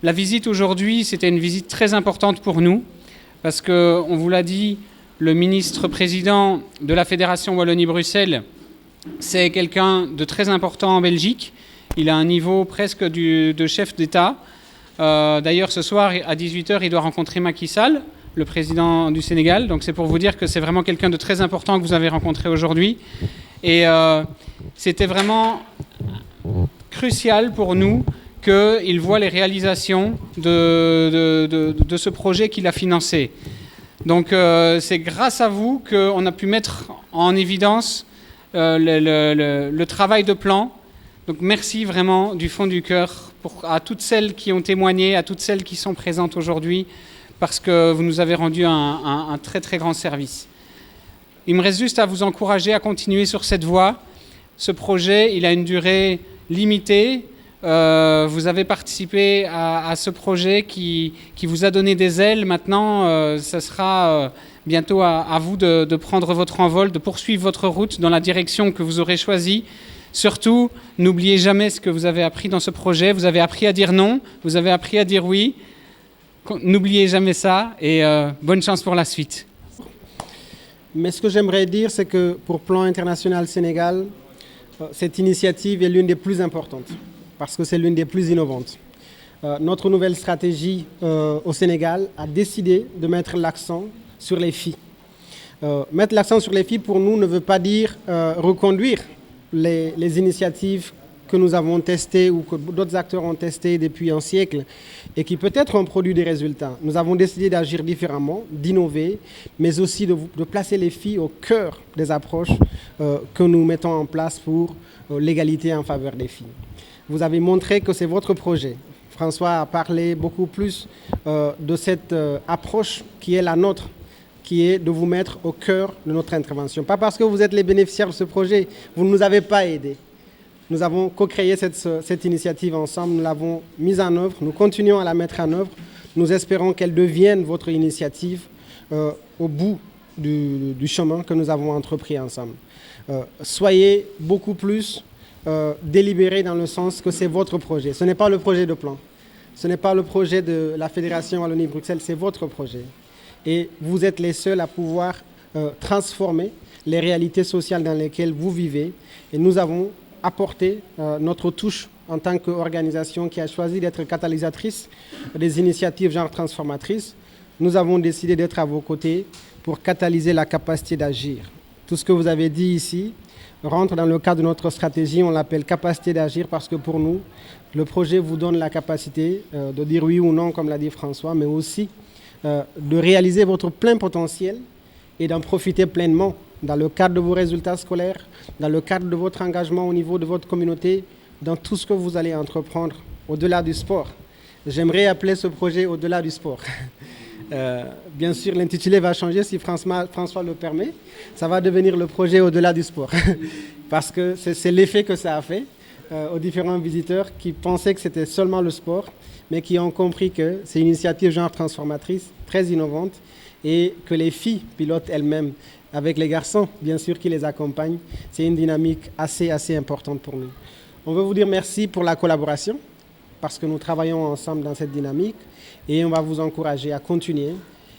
La visite aujourd'hui, c'était une visite très importante pour nous, parce qu'on vous l'a dit, le ministre-président de la Fédération Wallonie-Bruxelles, c'est quelqu'un de très important en Belgique. Il a un niveau presque de chef d'État. D'ailleurs, ce soir, à 18h, il doit rencontrer Macky Sall, le président du Sénégal. Donc c'est pour vous dire que c'est vraiment quelqu'un de très important que vous avez rencontré aujourd'hui. Et c'était vraiment crucial pour nous qu'il voit les réalisations de ce projet qu'il a financé. Donc c'est grâce à vous qu'on a pu mettre en évidence le travail de plan. Donc merci vraiment du fond du cœur à toutes celles qui ont témoigné, à toutes celles qui sont présentes aujourd'hui, parce que vous nous avez rendu un très très grand service. Il me reste juste à vous encourager à continuer sur cette voie. Ce projet, il a une durée limitée. Vous avez participé à ce projet qui vous a donné des ailes. Maintenant, ce sera bientôt à vous de prendre votre envol, de poursuivre votre route dans la direction que vous aurez choisie. Surtout, n'oubliez jamais ce que vous avez appris dans ce projet. Vous avez appris à dire non, vous avez appris à dire oui. N'oubliez jamais ça et bonne chance pour la suite. Mais ce que j'aimerais dire, c'est que pour Plan International Sénégal, cette initiative est l'une des plus importantes, parce que c'est l'une des plus innovantes. Notre nouvelle stratégie au Sénégal a décidé de mettre l'accent sur les filles. Mettre l'accent sur les filles, pour nous, ne veut pas dire reconduire les initiatives que nous avons testées ou que d'autres acteurs ont testées depuis un siècle et qui peut-être ont produit des résultats. Nous avons décidé d'agir différemment, d'innover, mais aussi de placer les filles au cœur des approches que nous mettons en place pour l'égalité en faveur des filles. Vous avez montré que c'est votre projet. François a parlé beaucoup plus de cette approche qui est la nôtre, qui est de vous mettre au cœur de notre intervention. Pas parce que vous êtes les bénéficiaires de ce projet, vous ne nous avez pas aidés. Nous avons co-créé cette initiative ensemble, nous l'avons mise en œuvre, nous continuons à la mettre en œuvre. Nous espérons qu'elle devienne votre initiative au bout du chemin que nous avons entrepris ensemble. Soyez beaucoup plus délibérés dans le sens que c'est votre projet. Ce n'est pas le projet de plan, ce n'est pas le projet de la Fédération Wallonie-Bruxelles, c'est votre projet. Et vous êtes les seuls à pouvoir transformer les réalités sociales dans lesquelles vous vivez. Et nous avons apporté notre touche en tant qu'organisation qui a choisi d'être catalysatrice des initiatives genre transformatrices. Nous avons décidé d'être à vos côtés pour catalyser la capacité d'agir. Tout ce que vous avez dit ici rentre dans le cadre de notre stratégie. On l'appelle capacité d'agir parce que pour nous, le projet vous donne la capacité de dire oui ou non, comme l'a dit François, mais aussi de réaliser votre plein potentiel et d'en profiter pleinement dans le cadre de vos résultats scolaires, dans le cadre de votre engagement au niveau de votre communauté, dans tout ce que vous allez entreprendre au-delà du sport. J'aimerais appeler ce projet au-delà du sport. Bien sûr, l'intitulé va changer si François le permet. Ça va devenir le projet au-delà du sport. Parce que c'est l'effet que ça a fait aux différents visiteurs qui pensaient que c'était seulement le sport, mais qui ont compris que c'est une initiative genre transformatrice, très innovante, et que les filles pilotent elles-mêmes, avec les garçons, bien sûr, qui les accompagnent. C'est une dynamique assez importante pour nous. On veut vous dire merci pour la collaboration, parce que nous travaillons ensemble dans cette dynamique, et on va vous encourager à continuer.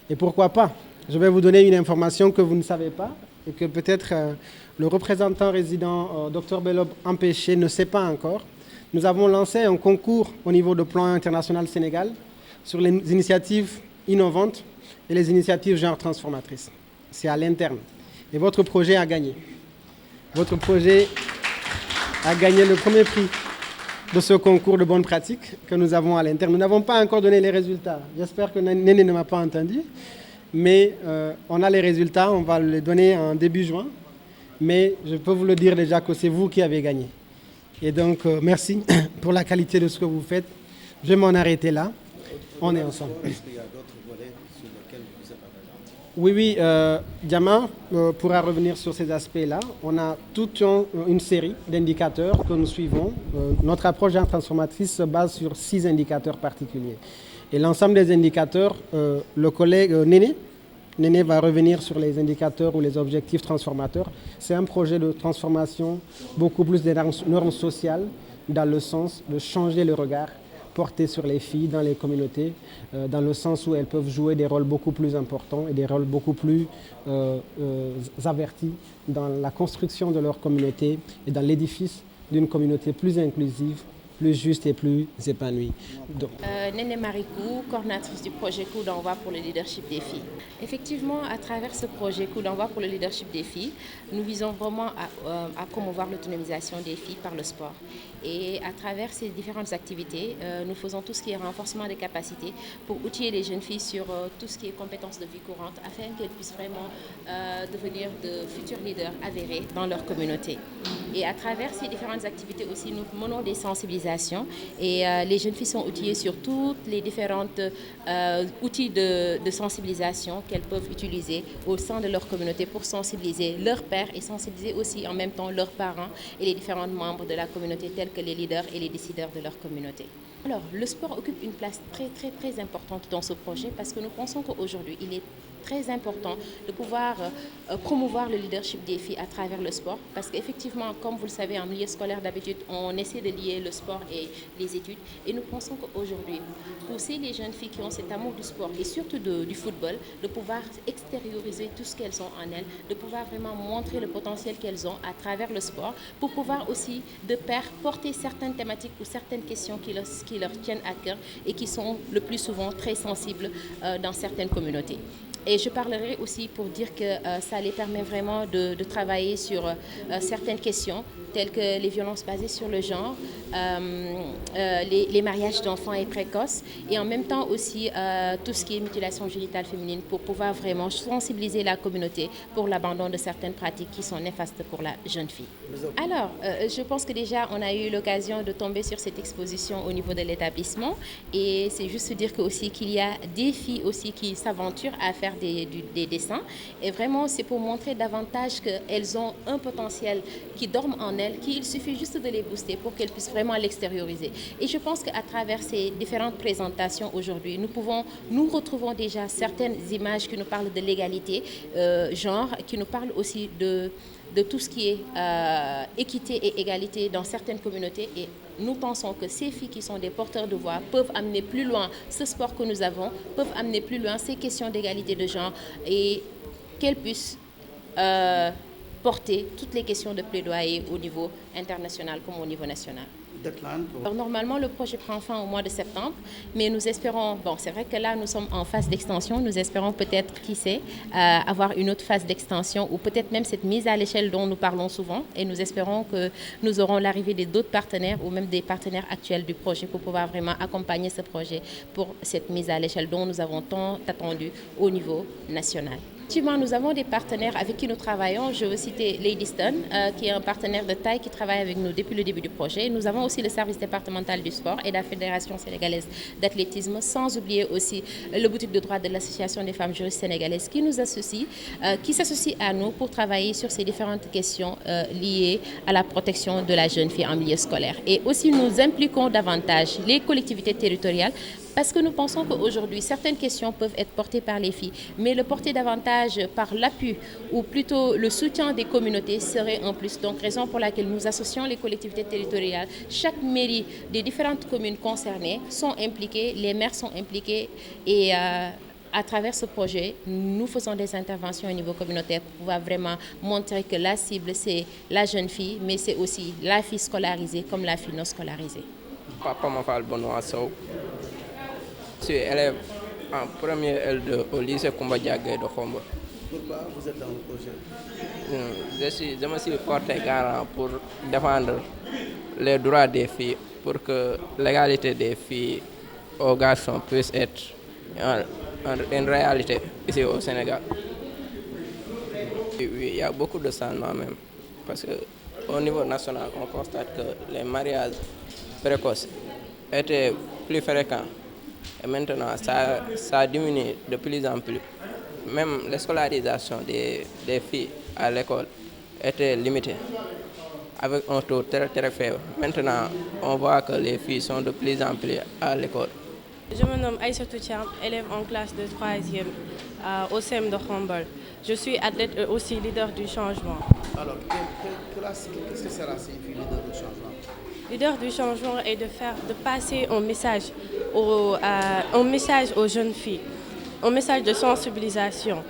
Et pourquoi pas, je vais vous donner une information que vous ne savez pas, et que peut-être le représentant résident, Dr Belob Empêché, ne sait pas encore. Nous avons lancé un concours au niveau de Plan International Sénégal sur les initiatives innovantes et les initiatives genre transformatrices. C'est à l'interne. Et votre projet a gagné. Votre projet a gagné le premier prix de ce concours de bonnes pratiques que nous avons à l'interne. Nous n'avons pas encore donné les résultats. J'espère que Néné ne m'a pas entendu. Mais on a les résultats, on va les donner en début juin. Mais je peux vous le dire déjà que c'est vous qui avez gagné. Et donc, merci pour la qualité de ce que vous faites. Je vais m'en arrêter là. On est ensemble. Est-ce qu'il y a d'autres volets sur lesquels vous êtes attaché ? Oui, Diama pourra revenir sur ces aspects-là. On a toute une série d'indicateurs que nous suivons. Notre approche transformatrice se base sur 6 indicateurs particuliers. Et l'ensemble des indicateurs, le collègue Néné va revenir sur les indicateurs ou les objectifs transformateurs. C'est un projet de transformation beaucoup plus des normes sociales dans le sens de changer le regard porter sur les filles dans les communautés, dans le sens où elles peuvent jouer des rôles beaucoup plus importants et des rôles beaucoup plus avertis dans la construction de leur communauté et dans l'édifice d'une communauté plus inclusive, plus juste et plus épanouie. Néné Marikou, coordinatrice du projet Coup d'envoi pour le leadership des filles. Effectivement, à travers ce projet Coup d'envoi pour le leadership des filles, nous visons vraiment à promouvoir l'autonomisation des filles par le sport. Et à travers ces différentes activités, nous faisons tout ce qui est renforcement des capacités pour outiller les jeunes filles sur tout ce qui est compétences de vie courante afin qu'elles puissent vraiment devenir de futurs leaders avérés dans leur communauté. Et à travers ces différentes activités aussi, nous menons des sensibilisations et les jeunes filles sont outillées sur tous les différents outils de sensibilisation qu'elles peuvent utiliser au sein de leur communauté pour sensibiliser leurs pairs et sensibiliser aussi en même temps leurs parents et les différents membres de la communauté tels que les leaders et les décideurs de leur communauté. Alors, le sport occupe une place très importante dans ce projet parce que nous pensons qu'aujourd'hui, il est très important de pouvoir promouvoir le leadership des filles à travers le sport parce qu'effectivement, comme vous le savez, en milieu scolaire d'habitude, on essaie de lier le sport et les études et nous pensons qu'aujourd'hui, pousser les jeunes filles qui ont cet amour du sport et surtout du football, de pouvoir extérioriser tout ce qu'elles ont en elles, de pouvoir vraiment montrer le potentiel qu'elles ont à travers le sport pour pouvoir aussi de pair porter certaines thématiques ou certaines questions qui leur tiennent à cœur et qui sont le plus souvent très sensibles dans certaines communautés. Et je parlerai aussi pour dire que ça les permet vraiment de travailler sur certaines questions telles que les violences basées sur le genre, les mariages d'enfants et précoces et en même temps aussi tout ce qui est mutilation génitale féminine pour pouvoir vraiment sensibiliser la communauté pour l'abandon de certaines pratiques qui sont néfastes pour la jeune fille. Alors, je pense que déjà on a eu l'occasion de tomber sur cette exposition au niveau de l'établissement et c'est juste dire que aussi qu'il y a des filles aussi qui s'aventurent à faire des dessins et vraiment c'est pour montrer davantage qu'elles ont un potentiel qui dorme en elles, qu'il suffit juste de les booster pour qu'elles puissent vraiment l'extérioriser. Et je pense qu'à travers ces différentes présentations aujourd'hui, nous retrouvons déjà certaines images qui nous parlent de l'égalité genre, qui nous parlent aussi de tout ce qui est équité et égalité dans certaines communautés et nous pensons que ces filles qui sont des porteurs de voix peuvent amener plus loin ce sport que nous avons, peuvent amener plus loin ces questions d'égalité de genre et qu'elles puissent porter toutes les questions de plaidoyer au niveau international comme au niveau national. Alors, normalement, le projet prend fin au mois de septembre, mais nous espérons, bon, c'est vrai que là, nous sommes en phase d'extension, nous espérons peut-être, qui sait, avoir une autre phase d'extension ou peut-être même cette mise à l'échelle dont nous parlons souvent et nous espérons que nous aurons l'arrivée d'autres partenaires ou même des partenaires actuels du projet pour pouvoir vraiment accompagner ce projet pour cette mise à l'échelle dont nous avons tant attendu au niveau national. Effectivement, nous avons des partenaires avec qui nous travaillons. Je veux citer Lady Stone, qui est un partenaire de taille qui travaille avec nous depuis le début du projet. Nous avons aussi le service départemental du sport et la Fédération sénégalaise d'athlétisme, sans oublier aussi le boutique de droit de l'Association des femmes juristes sénégalaises qui nous associe, qui s'associe à nous pour travailler sur ces différentes questions liées à la protection de la jeune fille en milieu scolaire. Et aussi, nous impliquons davantage les collectivités territoriales parce que nous pensons qu'aujourd'hui, certaines questions peuvent être portées par les filles, mais le porter davantage par l'appui ou plutôt le soutien des communautés serait un plus. Donc, raison pour laquelle nous associons les collectivités territoriales. Chaque mairie des différentes communes concernées sont impliquées, les maires sont impliqués et à travers ce projet, nous faisons des interventions au niveau communautaire pour pouvoir vraiment montrer que la cible, c'est la jeune fille, mais c'est aussi la fille scolarisée comme la fille non scolarisée. Papa m'appelle Benoît Sow. Je suis élève en première L2 au lycée Koumba Diagué de Khombole. Pourquoi vous êtes dans le projet? Je me suis porté garant pour défendre les droits des filles, pour que l'égalité des filles aux garçons puisse être une réalité ici au Sénégal. Oui, il y a beaucoup de changements même, parce qu'au niveau national, on constate que les mariages précoces étaient plus fréquents. Et maintenant, ça diminue de plus en plus. Même la scolarisation des filles à l'école était limitée, avec un taux très faible. Maintenant, on voit que les filles sont de plus en plus à l'école. Je me nomme Aïssatou Thiam, élève en classe de 3e au CEM de Khombole. Je suis athlète et aussi leader du changement. Alors, qu'est-ce que cela signifie, leader du changement? Leader du changement est de passer un message aux jeunes filles, un message de sensibilisation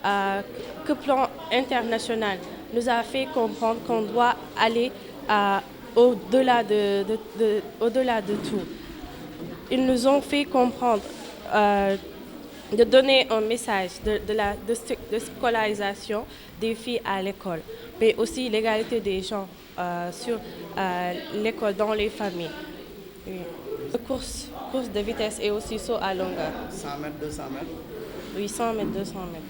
que plan international nous a fait comprendre qu'on doit aller au-delà de tout. Ils nous ont fait comprendre de donner un message de scolarisation des filles à l'école, mais aussi l'égalité des gens sur l'école, dans les familles. Oui. Course de vitesse et aussi saut à longueur. 100 mètres, 200 mètres? Oui, 100 mètres, 200 mètres.